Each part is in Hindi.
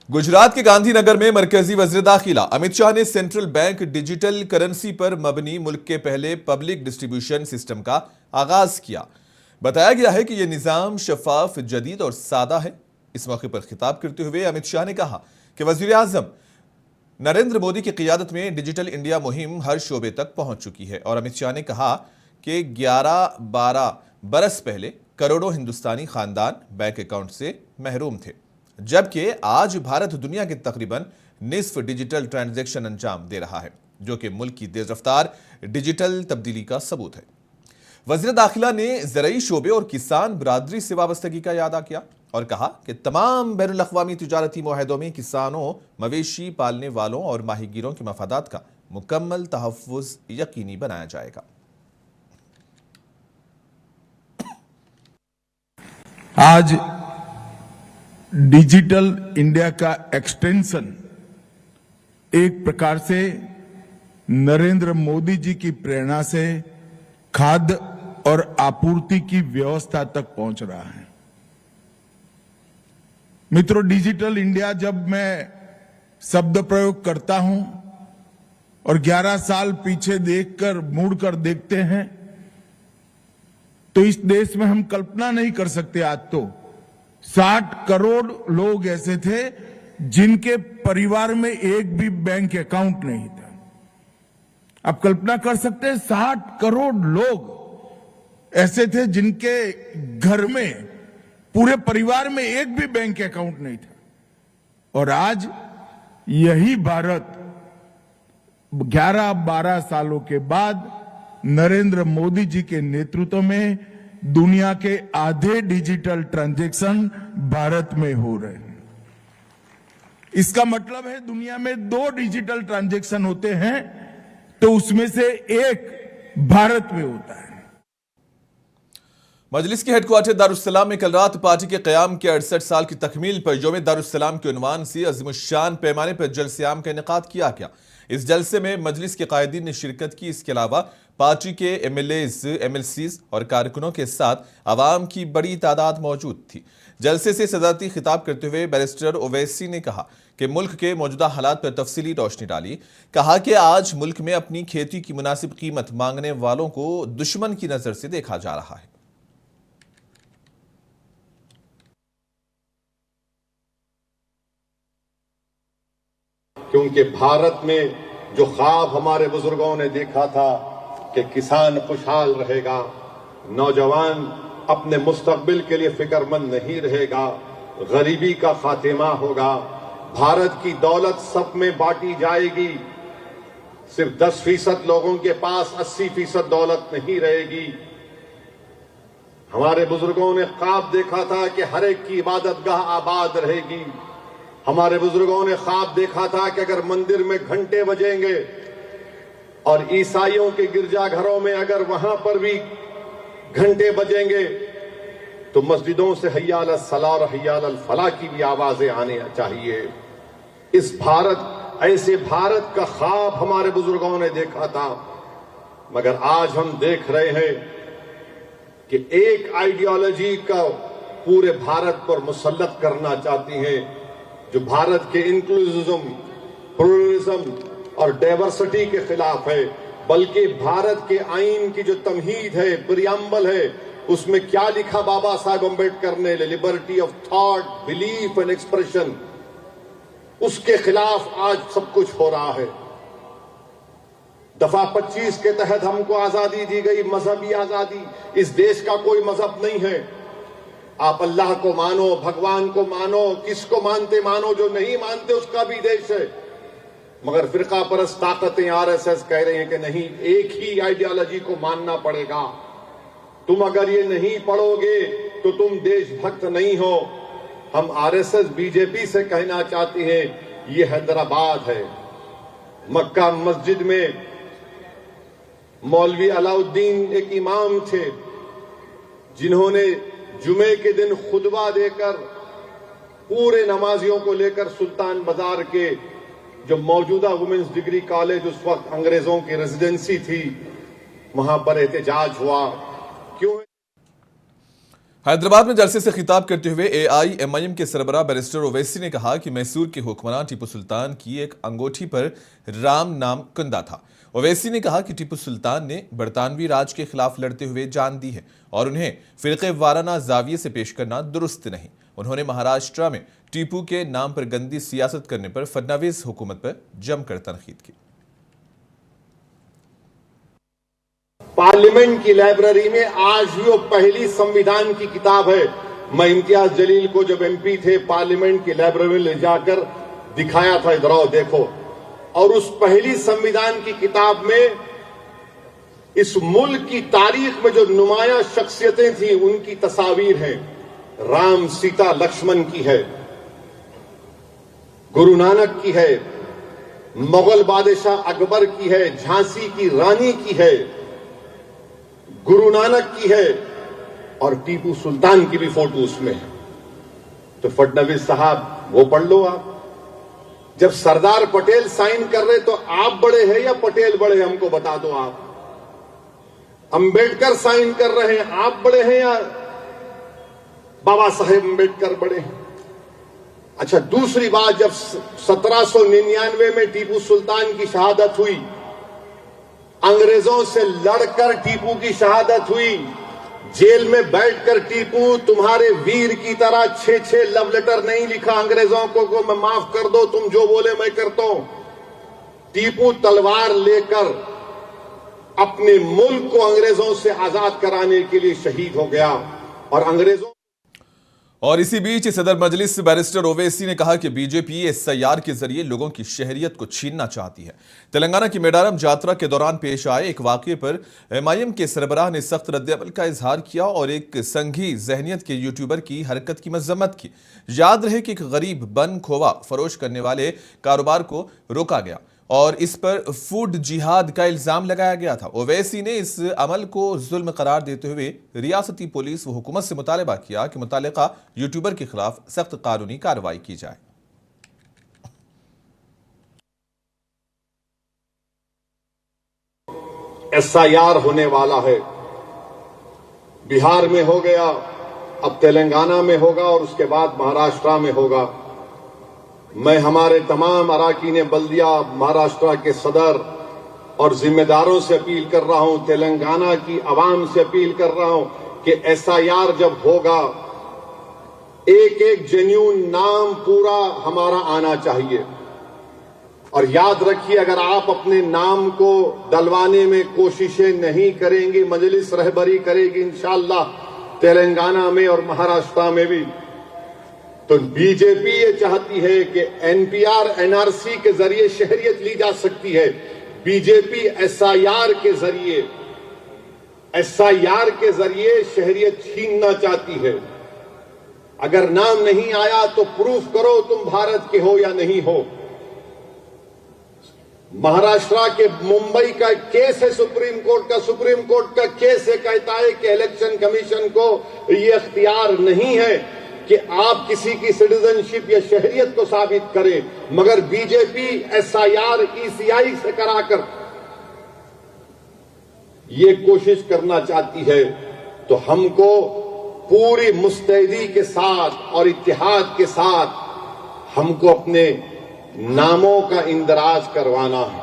गुजरात के गांधीनगर में मरकजी वज़ीर दाखिला अमित शाह ने सेंट्रल बैंक डिजिटल करेंसी पर मबनी मुल्क के पहले पब्लिक डिस्ट्रीब्यूशन सिस्टम का आगाज किया। बताया गया है कि यह निज़ाम शफाफ, जदीद और सादा है। इस मौके पर खिताब करते हुए अमित शाह ने कहा कि वज़ीर आज़म नरेंद्र मोदी की क़ियादत में डिजिटल इंडिया मुहिम हर शोबे तक पहुंच चुकी है। और अमित शाह ने कहा कि 11-12 बरस पहले करोड़ों हिंदुस्तानी खानदान बैंक अकाउंट से महरूम थे, जबकि आज भारत दुनिया के तकरीबन निस्फ डिजिटल ट्रांजैक्शन अंजाम दे रहा है, जो कि मुल्क की तेज रफ्तार डिजिटल तब्दीली का सबूत है। वज़ीर दाखिला ने ज़रई शोबे और किसान बरादरी से वाबस्तगी का यादा किया और कहा कि तमाम बैनुल अक़वामी तिजारती मुआहदों में किसानों, मवेशी पालने वालों और माहीगीरों के मफादात का मुकम्मल तहफ़्फ़ुज़ यकीनी बनाया जाएगा। आज डिजिटल इंडिया का एक्सटेंशन एक प्रकार से नरेंद्र मोदी जी की प्रेरणा से खाद्य और आपूर्ति की व्यवस्था तक पहुंच रहा है। मित्रों, डिजिटल इंडिया जब मैं शब्द प्रयोग करता हूं और 11 साल पीछे देखकर मुड़कर देखते हैं तो इस देश में हम कल्पना नहीं कर सकते। आज तो 60 करोड़ लोग ऐसे थे जिनके परिवार में एक भी बैंक अकाउंट नहीं था। आप कल्पना कर सकते हैं, 60 करोड़ लोग ऐसे थे जिनके घर में, पूरे परिवार में एक भी बैंक अकाउंट नहीं था। और आज यही भारत 11-12 सालों के बाद नरेंद्र मोदी जी के नेतृत्व में दुनिया के आधे डिजिटल ट्रांजैक्शन भारत में हो रहे हैं। इसका मतलब है दुनिया में 2 डिजिटल ट्रांजैक्शन होते हैं तो उसमें से एक भारत में होता है। मजलिस के हेडक्वार्टर दारुस्सलाम में कल रात पार्टी के क़याम के 68 साल की तकमील पर यौम दारुस्सलाम के उन्वान से अज़ीमुश्शान पैमाने पर जलसे-आम का इनेकाद किया गया। इस जलसे में मजलिस के कायदीन ने शिरकत की। इसके अलावा पार्टी के MLAs, MLCs और कारकुनों के साथ आवाम की बड़ी तादाद मौजूद थी। जलसे से सदारती खिताब करते हुए बैरिस्टर ओवैसी ने कहा कि मुल्क के मौजूदा हालात पर तफसीली रोशनी डाली। कहा कि आज मुल्क में अपनी खेती की मुनासिब कीमत मांगने वालों को दुश्मन की नजर से देखा जा रहा है। क्योंकि भारत में जो ख्वाब हमारे बुजुर्गों ने देखा था कि किसान खुशहाल रहेगा, नौजवान अपने मुस्तकबिल के लिए फिक्रमंद नहीं रहेगा, गरीबी का खात्मा होगा, भारत की दौलत सब में बांटी जाएगी, सिर्फ 10% लोगों के पास 80% दौलत नहीं रहेगी। हमारे बुजुर्गों ने ख्वाब देखा था कि हर एक की इबादतगाह आबाद रहेगी। हमारे बुजुर्गों ने ख्वाब देखा था कि अगर मंदिर में घंटे बजेंगे और ईसाइयों के गिरजाघरों में अगर वहां पर भी घंटे बजेंगे तो मस्जिदों से हय्या अल सलाह और हय्या अल फलाह की भी आवाजें आने चाहिए। ऐसे भारत का ख्वाब हमारे बुजुर्गों ने देखा था, मगर आज हम देख रहे हैं कि एक आइडियोलॉजी का पूरे भारत पर मुसल्लत करना चाहती है, जो भारत के इंक्लूसिविज्म, प्लुरलिज्म और डाइवर्सिटी के खिलाफ है। बल्कि भारत के आईन की जो तमहीद है, प्रियम्बल है, उसमें क्या लिखा बाबा साहब अम्बेडकर ने, liberty of thought, belief and expression, उसके खिलाफ आज सब कुछ हो रहा है। दफा 25 के तहत हमको आजादी दी गई, मजहबी आजादी। इस देश का कोई मजहब नहीं है। आप अल्लाह को मानो, भगवान को मानो, किसको मानते मानो, जो नहीं मानते उसका भी देश है। मगर फिरका परस्त ताकतें RSS कह रही हैं कि नहीं, एक ही आइडियोलॉजी को मानना पड़ेगा। तुम अगर ये नहीं पढ़ोगे तो तुम देशभक्त नहीं हो। हम RSS BJP से कहना चाहते हैं, ये हैदराबाद है। मक्का मस्जिद में मौलवी अलाउद्दीन एक इमाम थे जिन्होंने जुमे के दिन खुतबा देकर पूरे नमाजियों को लेकर सुल्तान बाजार के जो मौजूदा वुमेन्स डिग्री कॉलेज उस वक्त अंग्रेजों की रेजिडेंसी थी, वहां पर एहतजाज हुआ। क्यों? हैदराबाद में जलसे से खिताब करते हुए एआईएमआईएम के सरबराह बैरिस्टर ओवैसी ने कहा कि मैसूर के हुक्मरान टीपू सुल्तान की एक अंगूठी पर राम नाम कुंदा था। ओवैसी ने कहा कि टीपू सुल्तान ने बरतानवी राज के खिलाफ लड़ते हुए जान दी है और उन्हें फिरके वाराना जाविये से पेश करना दुरुस्त नहीं। उन्होंने महाराष्ट्र में टीपू के नाम पर गंदी सियासत करने पर फडणवीस हुकूमत पर जमकर तनकीद की। पार्लियामेंट की लाइब्रेरी में आज भी वो पहली संविधान की किताब है। मैं इम्तियाज जलील को जब एमपी थे पार्लियामेंट की लाइब्रेरी में ले जाकर दिखाया था, इधर आओ देखो, और उस पहली संविधान की किताब में इस मुल्क की तारीख में जो नुमाया शख्सियतें थी उनकी तस्वीर हैं। राम, सीता, लक्ष्मण की है, गुरु नानक की है, मुगल बादशाह अकबर की है, झांसी की रानी की है, गुरु नानक की है और टीपू सुल्तान की भी फोटो उसमें है। तो फडणवीस साहब वो पढ़ लो आप। जब सरदार पटेल साइन कर रहे तो आप बड़े हैं या पटेल बड़े हैं, हमको बता दो आप। अंबेडकर साइन कर रहे हैं, आप बड़े हैं या बाबा साहेब अंबेडकर बड़े हैं? अच्छा, दूसरी बात, जब 1799 में टीपू सुल्तान की शहादत हुई, अंग्रेजों से लड़कर टीपू की शहादत हुई, जेल में बैठकर टीपू तुम्हारे वीर की तरह 6 लव लेटर नहीं लिखा अंग्रेजों को मैं माफ कर दो, तुम जो बोले मैं करता हूं। टीपू तलवार लेकर अपने मुल्क को अंग्रेजों से आजाद कराने के लिए शहीद हो गया। और इसी बीच सदर मजलिस बैरिस्टर ओवैसी ने कहा कि बीजेपी एसआईआर के जरिए लोगों की शहरियत को छीनना चाहती है। तेलंगाना की मेडारम यात्रा के दौरान पेश आए एक वाकये पर एमआईएम के सरबराह ने सख्त रद्दअमल का इजहार किया और एक संघी जहनियत के यूट्यूबर की हरकत की मजम्मत की। याद रहे कि एक गरीब बन खोवा फरोश करने वाले कारोबार को रोका गया और इस पर फूड जिहाद का इल्जाम लगाया गया था। ओवैसी ने इस अमल को जुल्म करार देते हुए रियासती पुलिस व हुकूमत से मुतालबा किया कि मुतालिका यूट्यूबर के खिलाफ सख्त कानूनी कार्रवाई की जाए। एसआईआर होने वाला है, बिहार में हो गया, अब तेलंगाना में होगा और उसके बाद महाराष्ट्र में होगा। मैं हमारे तमाम अराकीन बल्दिया, महाराष्ट्र के सदर और जिम्मेदारों से अपील कर रहा हूं, तेलंगाना की आवाम से अपील कर रहा हूं कि एसआईआर जब होगा एक एक जेन्युइन नाम पूरा हमारा आना चाहिए। और याद रखिए, अगर आप अपने नाम को डलवाने में कोशिशें नहीं करेंगे, मजलिस रहबरी करेगी इंशाअल्लाह तेलंगाना में और महाराष्ट्र में भी, तो बीजेपी ये चाहती है कि एनपीआर एनआरसी के जरिए शहरियत ली जा सकती है। बीजेपी एसआईआर के जरिए शहरियत छीनना चाहती है। अगर नाम नहीं आया तो प्रूफ करो तुम भारत के हो या नहीं हो। महाराष्ट्र के मुंबई का केस है, सुप्रीम कोर्ट का केस है, कहता है कि इलेक्शन कमीशन को ये अख्तियार नहीं है कि आप किसी की सिटीजनशिप या शहरियत को साबित करें, मगर बीजेपी एसआईआर ईसीआई से कराकर ये कोशिश करना चाहती है। तो हमको पूरी मुस्तैदी के साथ और इत्तेहाद के साथ हमको अपने नामों का इंदराज करवाना है।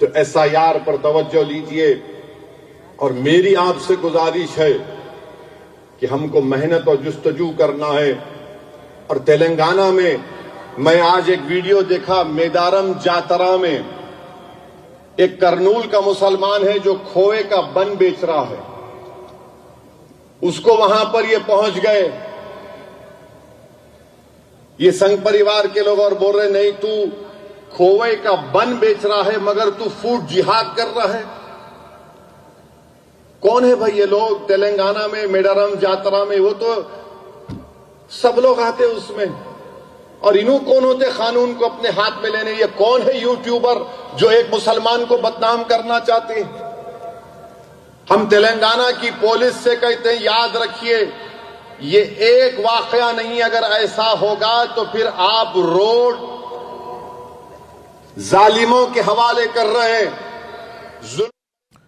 तो एसआईआर पर तवज्जो लीजिए और मेरी आपसे गुजारिश है कि हमको मेहनत और जुस्तजू करना है। और तेलंगाना में मैं आज एक वीडियो देखा, मेदारम जातरा में एक करनूल का मुसलमान है जो खोए का बन बेच रहा है, उसको वहां पर ये पहुंच गए ये संघ परिवार के लोग और बोल रहे नहीं, तू खोए का बन बेच रहा है मगर तू फूड जिहाद कर रहा है। कौन है भाई ये लोग? तेलंगाना में मेडारम जातरा में वो तो सब लोग आते उसमें, और इन्हों कौन होते कानून को अपने हाथ में लेने? ये कौन है यूट्यूबर जो एक मुसलमान को बदनाम करना चाहते हैं? हम तेलंगाना की पुलिस से कहते हैं, याद रखिए ये एक वाकया नहीं, अगर ऐसा होगा तो फिर आप रोड जालिमों के हवाले कर रहे हैं।